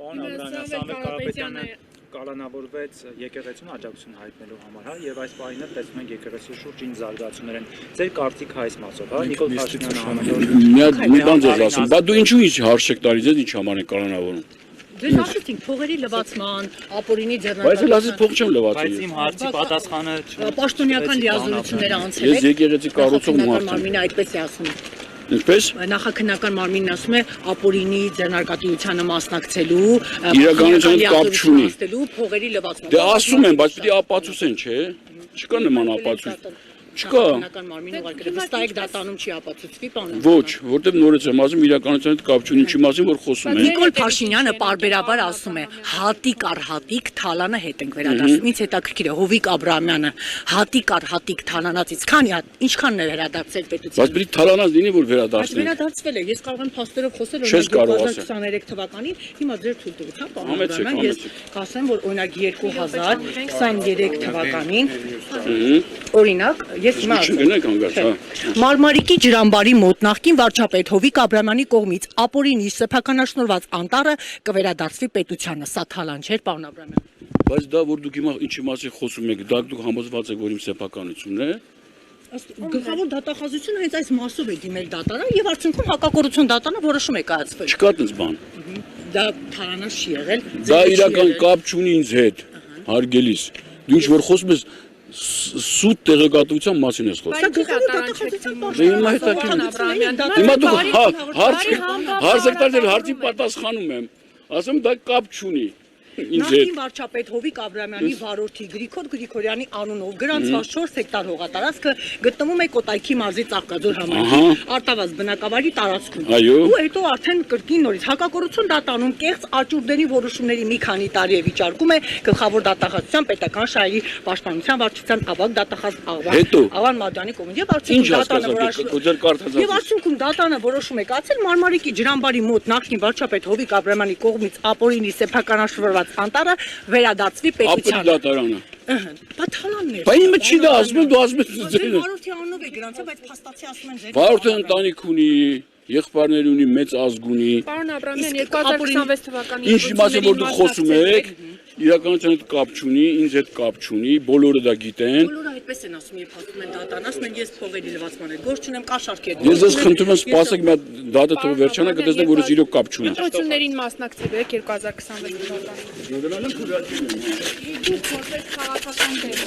Պարոն Աբրամյան, Սամվել Կարապետյանը կալանավորվեց եկեղեցուն աջակցություն հայտնելու համար, հա, եւ այս պահին էլ տեսնում ենք եկեղեցու շուրջ ինչ զարգացումներ են։ Ձեր կարծիքը այս մասով, հա, Նիկոլ Փաշինյանը մի բան ձեզ ասեմ, բա դու ինչու ինչ հարց եք տալիս, ինչ համար են կալանավորում։ Ձեզ ասեցինք փողերի լվացման, ապօրինի ձեռնարկատվության։ Բայց էլ ասես փող չեմ լվացել։ Բայց իմ հարցի պատասխանը պաշտոնյական լիազորությունները անցել Ես եկեղեցի կառուցող մարդ եմ։ Մարմինը այդպես է ասում։ Ինչպես։ Նախաքննական մարմինն ասում է ապօրինի ձեռնարկատվությանը մասնակցելու, իրականության կապ չունի։ Փողերի լվացման։ Դե ասում են, բայց պիտի ապացուցեն, չէ՞։ Չկա նման ապացույց։ Չկա։ Նախաքննական մարմինը ուղարկել է, վստահ դատանում չի ապացուցվի, պարոն։ Ոչ, որտեղ նորից եմ ասում, իրականության հետ կապ չունի, չի մասին, որ խոսում են։ Նիկոլ Փաշինյանը պարբերաբար ասում է հատիկ առ հատիկ թալանը հետ ենք վերադարձնում։ Ինձ հետաքրքիր է Հովիկ Աբրամյանը հատիկ առ հատիկ թալանացից ինչքանն է վերադարձել պետության։ Բայց պիտի թալանած լինի, որ Բայց վերադարձնի։ վերադարձվել է։ Ես կարող եմ փաստերով խոսել, Չես կարող ասել։ 2023 թվականին, հիմա ձեր թույլ տվեք, հա, պարոն Համեցեք, Աբրամյան, ես կասեմ, որ օրինակ 2023 թվականին օրինակ, ես հիմա Չգնեք հանգած, հա։ Մարմարիկի ջրամբարի մոտ նախկին վարչապետ Հովիկ Աբրամյանի կողմից ապօրինի սեփականաշնորհված անտառը կվերադարձվի պետությանը։ Սա թալան չէր, պարոն Աբրամյան։ Բայց դա որ դուք հիմա ինչի մասին խոսում եք, դա դուք համոզված եք, որ իմ սեփականությունն է։ Գլխավոր դատախազությունը հենց այս մասով է դիմել դատարան եւ արդյունքում հակակոռուպցիոն դատարանը որոշում է կայացվել։ Չկա տենց բան։ Դա թարանաշ չի եղել։ Դա իրական կապ չունի ինձ հետ, հարգելիս։ Դու ինչ որ խոսում ես սուտ տեղեկատվության մասին ես խոսում։ Դե հիմա հետաքրքիր։ Հիմա դու հարց եք տալիս, հարցի պատասխանում եմ։ Ասում դա կապ չունի ինձ հետ։ Նախկին վարչապետ Հովիկ Աբրամյանի վարորդի Գրիգոր Գրիգորյանի անունով գրանցված 4 հեկտար հողատարածքը գտնվում է Կոտայքի մարզի Ծաղկաձոր համայնքի արտավազ բնակավայրի տարածքում։ Ու հետո արդեն կրկին նորից հակակոռուպցիոն դատանում կեղծ աճուրդերի որոշումների մի քանի տարի է վիճարկում է գլխավոր դատախազության պետական շահերի պաշտպանության վարչության ավագ դատախազ Ավան Մադյանի կողմից։ Եվ արդյունքում դատանը որոշում է կայացել Մարմարիկի ջրամբարի մոտ նախկին վարչապետ Հովիկ Աբրամյանի կողմից ապօրինի սեփականաշնորհված անտառը վերադարձվի պետությանը։ Դատարանը։ Բա թալանն է։ Բայց իմը չի դա ասում են, դու ասում ես Ձեր վարորդի անունով է գրանցել, բայց փաստացի ասում են ձեր։ Վարորդը ընտանիք ունի, եղբայրներ ունի, մեծ ազգ ունի։ Պարոն Աբրամյան, 2026 թվականի Ինչ մասին որ դու խոսում եք, իրականության հետ կապ չունի, ինձ հետ կապ չունի, բոլորը դա գիտեն։ Բոլորը այդպես են ասում, երբ ասում են դատարան, ասում են ես փողերի լվացման հետ գործ չունեմ, կաշառքի հետ։ Ես ձեզ խնդրում եմ սպասեք մի հատ դատը թող վերջանա, կտեսնեք որ ես իրոք կապ չունեմ։ ընտրություններին մասնակցել եք 2026 թվականին։ Դրանալ քուրացին եմ։ Դուք որպես քաղաքական դեր